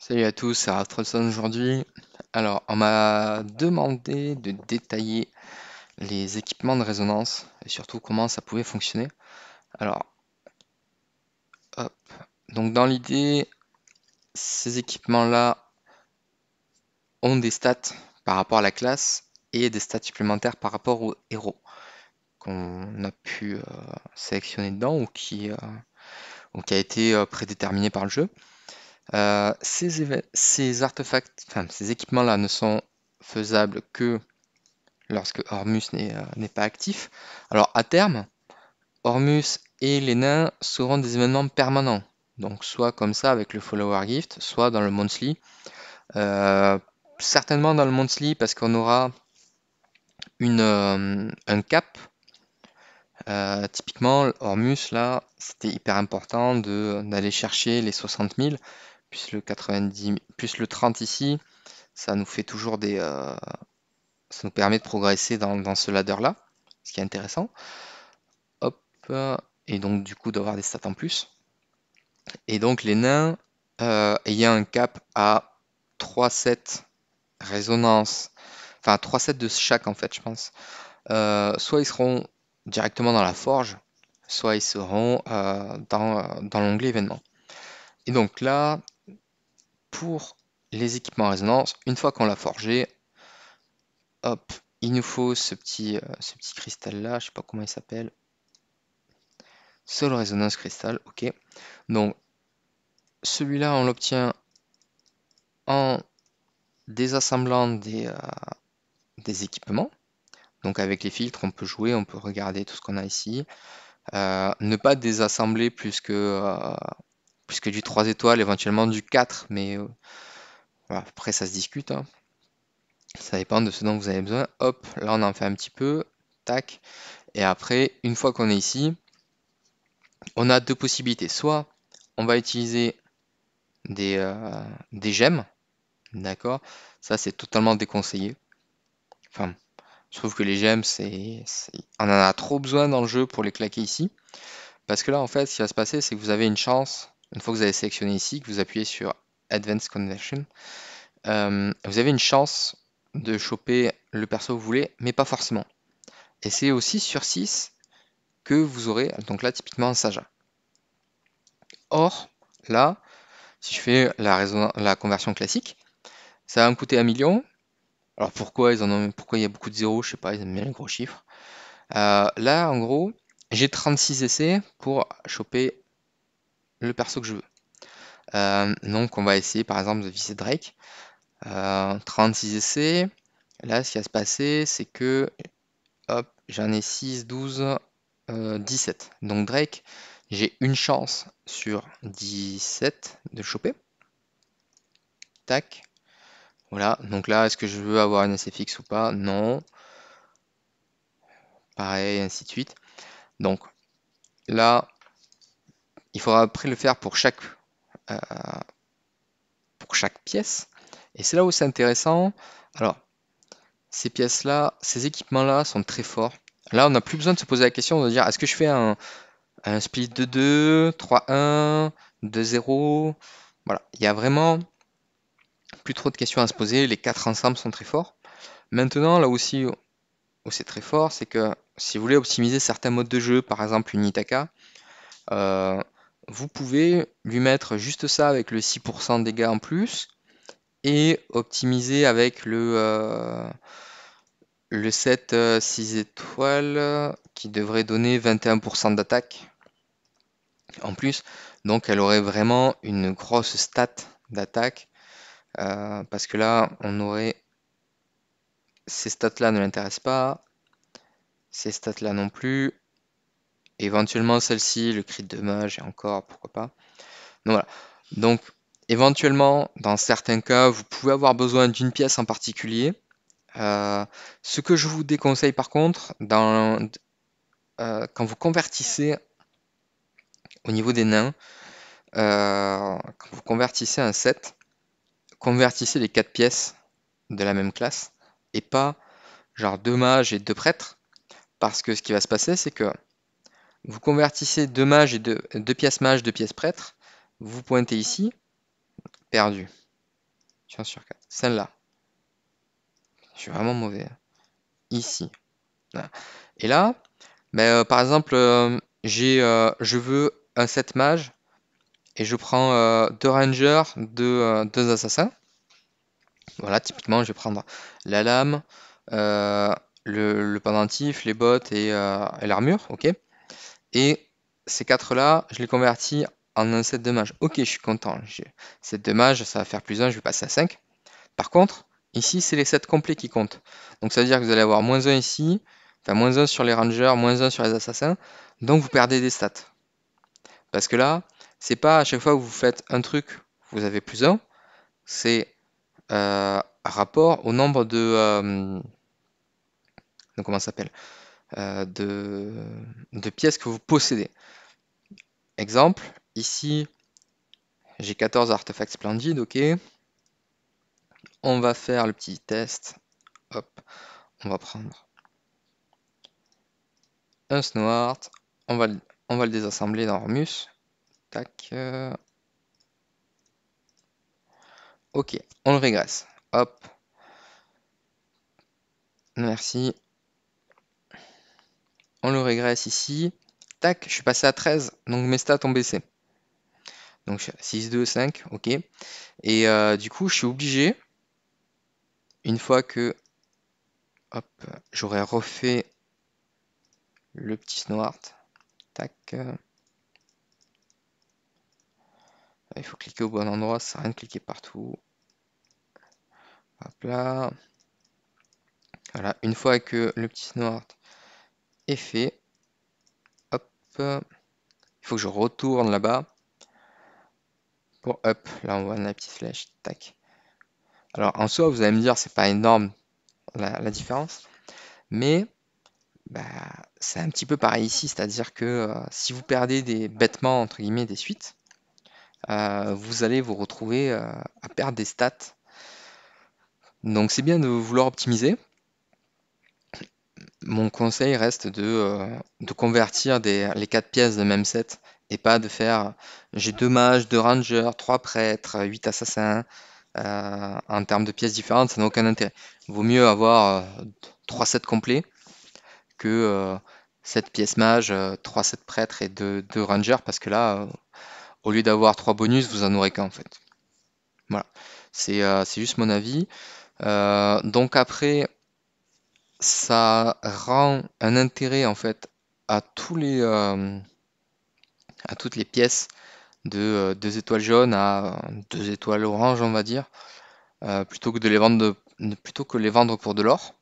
Salut à tous, c'est Artrolson aujourd'hui. Alors, on m'a demandé de détailler les équipements de résonance et surtout comment ça pouvait fonctionner. Alors, hop. Donc, dans l'idée, ces équipements-là ont des stats par rapport à la classe et des stats supplémentaires par rapport aux héros qu'on a pu sélectionner dedans ou qui a été prédéterminé par le jeu. Ces artefacts, enfin, ces équipements-là ne sont faisables que lorsque Hormus n'est pas actif. Alors à terme, Hormus et les nains seront des événements permanents. Donc soit comme ça avec le Follower Gift, soit dans le Monthly. Euh, Certainement dans le Monthly parce qu'on aura un cap. Typiquement, Hormus, là, c'était hyper important d'aller chercher les 60 000, plus le 90, plus le 30 ici. Ça nous fait toujours ça nous permet de progresser dans ce ladder-là, ce qui est intéressant. Hop, et donc du coup d'avoir des stats en plus. Et donc les nains, ayant un cap à 3 sets résonance, enfin 3 sets de chaque en fait je pense, soit ils seront directement dans la forge, soit ils seront dans l'onglet événements. Et donc là, pour les équipements résonance, une fois qu'on l'a forgé, hop, il nous faut ce petit cristal là, je sais pas comment il s'appelle. Soul Resonance Crystal, ok. Donc celui-là, on l'obtient en désassemblant des équipements. Donc avec les filtres, on peut jouer, on peut regarder tout ce qu'on a ici. Ne pas désassembler plus que du 3 étoiles, éventuellement du 4, mais voilà, après ça se discute, hein. Ça dépend de ce dont vous avez besoin. Hop, là on en fait un petit peu, tac. Et après, une fois qu'on est ici, on a deux possibilités. Soit on va utiliser des gemmes, d'accord? Ça c'est totalement déconseillé. Enfin, je trouve que les gemmes, on en a trop besoin dans le jeu pour les claquer ici. Parce que là, en fait, ce qui va se passer, c'est que vous avez une chance, une fois que vous avez sélectionné ici, que vous appuyez sur Advanced Conversion, vous avez une chance de choper le perso que vous voulez, mais pas forcément. Et c'est aussi sur 6 que vous aurez, donc là, typiquement, un Saja. Or, là, si je fais la conversion classique, ça va me coûter 1 million. Alors pourquoi il y a beaucoup de zéros, je sais pas, ils aiment bien les gros chiffres. Là, en gros, j'ai 36 essais pour choper le perso que je veux. Donc, on va essayer par exemple de viser Drake. 36 essais. Là, ce qui va se passer, c'est que hop, j'en ai 6, 12, 17. Donc, Drake, j'ai une chance sur 17 de le choper. Tac. Voilà. Donc là, est-ce que je veux avoir un essai fixe ou pas? Non. Pareil, ainsi de suite. Donc là, il faudra après le faire euh, pour chaque pièce. Et c'est là où c'est intéressant. Alors, ces pièces-là, ces équipements-là sont très forts. Là, on n'a plus besoin de se poser la question de dire est-ce que je fais un split de 2, 3-1, 2-0? Voilà, il y a vraiment plus trop de questions à se poser. Les quatre ensemble sont très forts. Maintenant, là aussi où c'est très fort, c'est que si vous voulez optimiser certains modes de jeu, par exemple une Itaka, euh, vous pouvez lui mettre juste ça avec le 6% de dégâts en plus et optimiser avec le set 6 étoiles qui devrait donner 21% d'attaque en plus. Donc elle aurait vraiment une grosse stat d'attaque. Parce que là, on aurait ces stats-là ne l'intéressent pas. Ces stats-là non plus. Éventuellement celle-ci, le crit de mage et encore, pourquoi pas. Donc voilà. Donc éventuellement, dans certains cas, vous pouvez avoir besoin d'une pièce en particulier. Ce que je vous déconseille par contre, quand vous convertissez au niveau des nains, quand vous convertissez un set, convertissez les 4 pièces de la même classe et pas genre 2 mages et 2 prêtres. Parce que ce qui va se passer, c'est que vous convertissez 2 mages et 2 pièces mages, 2 pièces prêtres, vous pointez ici, perdu. chance sur 4. Celle-là, je suis vraiment mauvais. Ici. Voilà. Et là, par exemple, je veux un set mage et je prends 2 rangers, 2 assassins. Voilà, typiquement, je vais prendre la lame, euh, le pendentif, les bottes et l'armure, ok? Et ces 4-là, je les convertis en un set de mage. Ok, je suis content. Set de mage, ça va faire plus 1, je vais passer à 5. Par contre, ici, c'est les sets complets qui comptent. Donc ça veut dire que vous allez avoir moins 1 ici, enfin moins 1 sur les rangers, moins 1 sur les assassins. Donc vous perdez des stats. Parce que là, c'est pas à chaque fois que vous faites un truc, vous avez plus 1. C'est rapport au nombre de comment ça s'appelle euh, de, de pièces que vous possédez. Exemple, ici, j'ai 14 artefacts splendides, ok. On va faire le petit test. Hop, on va prendre un Snowheart. On va le désassembler dans Hormus. Tac. Ok, on le régresse. Hop. Merci. On le régresse ici. Tac, je suis passé à 13, donc mes stats ont baissé. Donc 6, 2, 5, ok. Et du coup, je suis obligé, une fois que hop, j'aurais refait le petit Snowheart, tac. Il faut cliquer au bon endroit, ça sert à rien de cliquer partout. Hop là. Voilà, une fois que le petit Snowheart est fait, hop, il faut que je retourne là-bas. Pour hop, là on voit la petite flèche, tac. Alors en soi, vous allez me dire, c'est pas énorme la différence, mais bah, c'est un petit peu pareil ici, c'est-à-dire que si vous perdez bêtement, entre guillemets, des suites, vous allez vous retrouver à perdre des stats. Donc c'est bien de vouloir optimiser. Mon conseil reste de convertir les 4 pièces de même set et pas de faire j'ai 2 mages, 2 rangers, 3 prêtres, 8 assassins. En termes de pièces différentes, ça n'a aucun intérêt. Il vaut mieux avoir 3 sets complets que 7 pièces mages, 3 sets prêtres et 2 rangers parce que là, au lieu d'avoir 3 bonus, vous en aurez qu'un en fait. Voilà, c'est juste mon avis. Donc après, ça rend un intérêt en fait à à toutes les pièces de 2 étoiles jaunes à 2 étoiles orange, on va dire, plutôt que de les vendre plutôt que les vendre pour de l'or.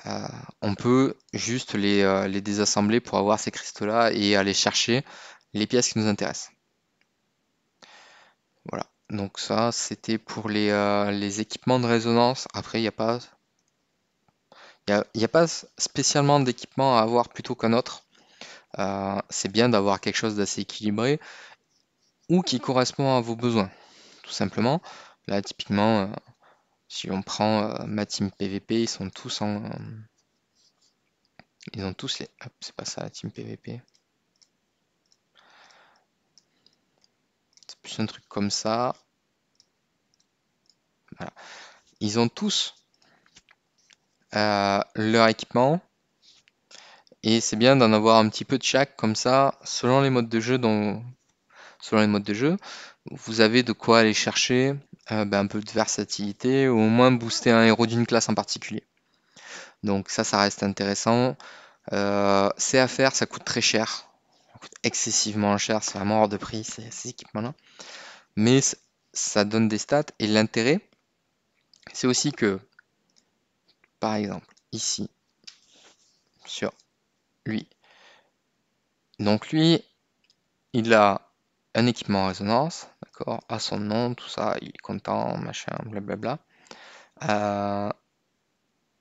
Euh, on peut juste les désassembler pour avoir ces cristaux-là et aller chercher les pièces qui nous intéressent. Voilà. Donc ça, c'était pour les équipements de résonance. Après, il y a pas spécialement d'équipement à avoir plutôt qu'un autre. C'est bien d'avoir quelque chose d'assez équilibré ou qui correspond à vos besoins, tout simplement. Là, typiquement, si on prend ma team PVP, ils ont tous les. Hop, c'est pas ça la team PVP. C'est plus un truc comme ça. Voilà. Ils ont tous leur équipement. Et c'est bien d'en avoir un petit peu de chaque, comme ça, selon les modes de jeu, vous avez de quoi aller chercher un peu de versatilité, ou au moins booster un héros d'une classe en particulier. Donc ça reste intéressant. C'est à faire, ça coûte très cher. Ça coûte excessivement cher, c'est vraiment hors de prix ces équipements-là. Mais ça donne des stats, et l'intérêt, c'est aussi que, par exemple, ici, sur lui, donc lui, il a un équipement en résonance, d'accord, à son nom, tout ça, il est content, machin, blablabla. Euh,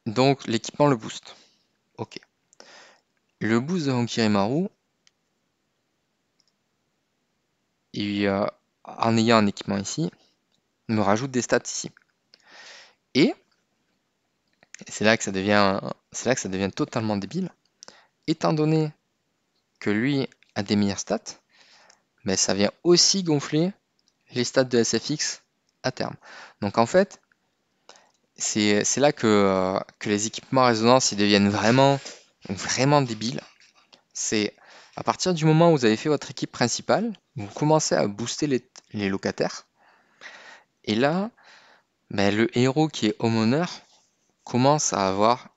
donc l'équipement le booste. Ok. Le boost de Honkirimaru, en ayant un équipement ici, me rajoute des stats ici. Et c'est là que ça devient totalement débile. Étant donné que lui a des meilleures stats, mais ça vient aussi gonfler les stats de SFX à terme. Donc en fait, c'est là que les équipements à résonance ils deviennent vraiment débiles. C'est à partir du moment où vous avez fait votre équipe principale, vous commencez à booster les locataires. Et là, ben, le héros qui est homeowner commence à avoir.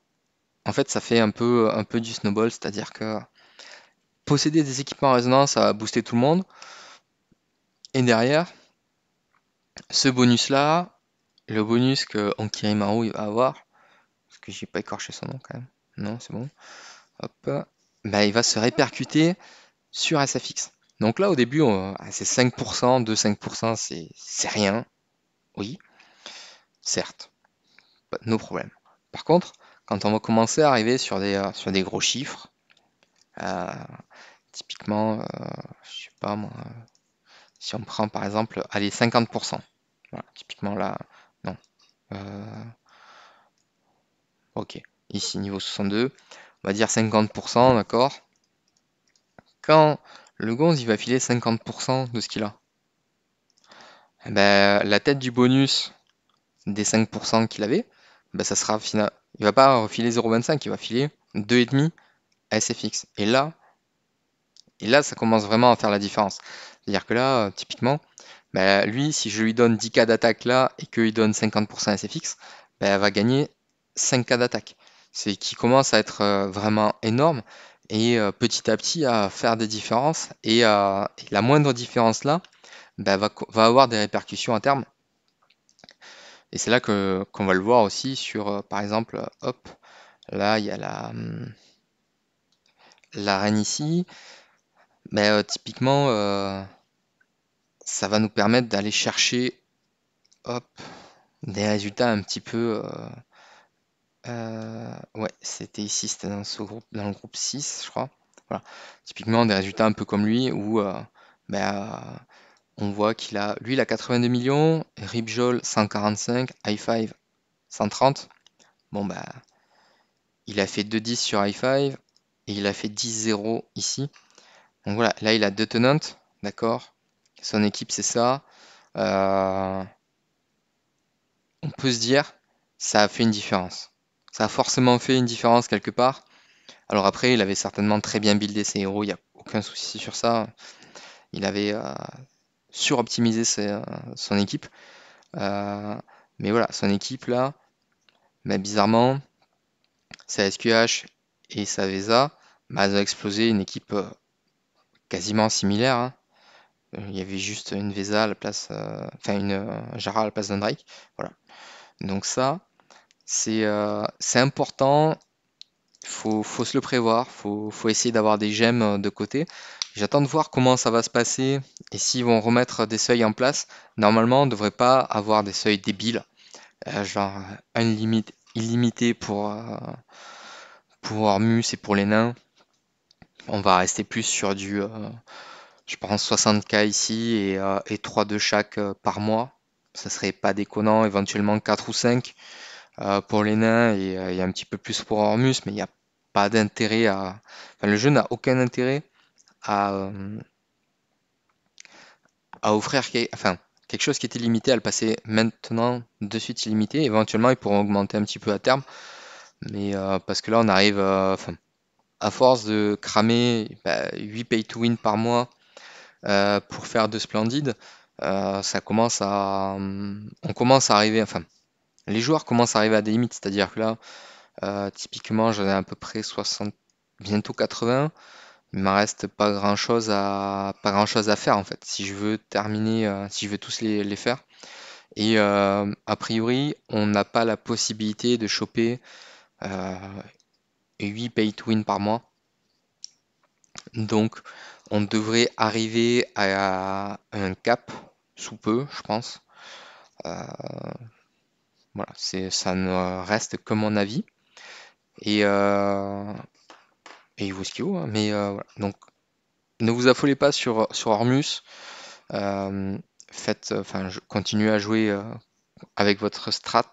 En fait, ça fait un peu du snowball, c'est-à-dire que posséder des équipements à résonance, ça va booster tout le monde. Et derrière, ce bonus-là, le bonus que Ankirimaru il va avoir, parce que j'ai pas écorché son nom quand même. Non, c'est bon. Hop. Ben, il va se répercuter sur SFX. Donc là, au début, c'est 5%, de 5%, c'est rien. Oui, certes, nos problèmes. Par contre, quand on va commencer à arriver sur des gros chiffres, euh, typiquement, je sais pas moi, si on prend par exemple, allez, 50%. Voilà, typiquement là, non. Euh, ok, ici niveau 62, on va dire 50%, d'accord. Quand le gonze il va filer 50% de ce qu'il a, eh ben, la tête du bonus des 5% qu'il avait, ben, ça sera final. Il va pas refiler 0,25, il va filer 2,5 à SFX. Et là, ça commence vraiment à faire la différence. C'est-à-dire que là, typiquement, ben, lui, si je lui donne 10K d'attaque là et qu'il donne 50% SFX, ben, elle va gagner 5K d'attaque. C'est qui commence à être vraiment énorme et petit à petit à faire des différences. Et la moindre différence là ben, va avoir des répercussions à terme. Et c'est là que qu'on va le voir aussi sur, par exemple, hop, là il y a la reine ici. Mais typiquement, ça va nous permettre d'aller chercher, hop, des résultats un petit peu. Ouais, c'était ici, c'était dans ce groupe, dans le groupe 6, je crois. Voilà. Typiquement des résultats un peu comme lui où ben, on voit qu'il a, lui, il a 82 millions, Ripjol 145, i5 130. Bon, bah, il a fait 2,10 sur i5 et il a fait 10,0 ici. Donc voilà, là, il a deux tenantes, d'accord. Son équipe, c'est ça. Euh, on peut se dire, ça a fait une différence. Ça a forcément fait une différence quelque part. Alors après, il avait certainement très bien buildé ses héros, il n'y a aucun souci sur ça. Il avait suroptimisé son équipe. Euh, mais voilà, son équipe là, mais bizarrement, sa SQH et sa VESA, bah, elles ont explosé une équipe quasiment similaire, hein. Il y avait juste une VESA à la place, enfin une Jara à la place d'un Drake. Voilà. Donc ça, c'est important. Faut se le prévoir. Faut essayer d'avoir des gemmes de côté. J'attends de voir comment ça va se passer et s'ils vont remettre des seuils en place. Normalement, on ne devrait pas avoir des seuils débiles, genre illimité pour Hormus et pour les nains. On va rester plus sur je pense 60K ici et 3 de chaque par mois. Ça serait pas déconnant, éventuellement 4 ou 5 pour les nains et un petit peu plus pour Hormus, mais il n'y a pas d'intérêt à. Enfin, le jeu n'a aucun intérêt à, à offrir enfin, quelque chose qui était limité, à le passer maintenant de suite illimité. Éventuellement, ils pourront augmenter un petit peu à terme, mais parce que là, on arrive enfin, à force de cramer 8 pay to win par mois pour faire de Splendid, ça commence on commence à arriver, enfin, les joueurs commencent à arriver à des limites, c'est-à-dire que là, typiquement, j'en ai à peu près 60, bientôt 80. Il m'en reste pas grand-chose à faire en fait. Si je veux terminer, si je veux tous les faire. Et a priori, on n'a pas la possibilité de choper euh, 8 pay to win par mois. Donc, on devrait arriver à un cap sous peu, je pense. Euh, voilà, ça ne reste que mon avis. Et, il vaut ce qu'il vaut, hein, mais voilà. Donc, ne vous affolez pas sur Hormus. Euh, enfin, continuez à jouer avec votre strat.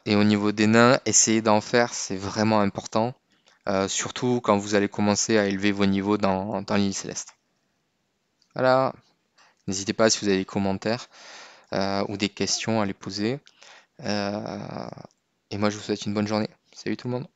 Et au niveau des nains, essayez d'en faire, c'est vraiment important. Surtout quand vous allez commencer à élever vos niveaux dans l'île céleste. Voilà, n'hésitez pas si vous avez des commentaires. ou des questions à les poser. Et moi, je vous souhaite une bonne journée. Salut tout le monde.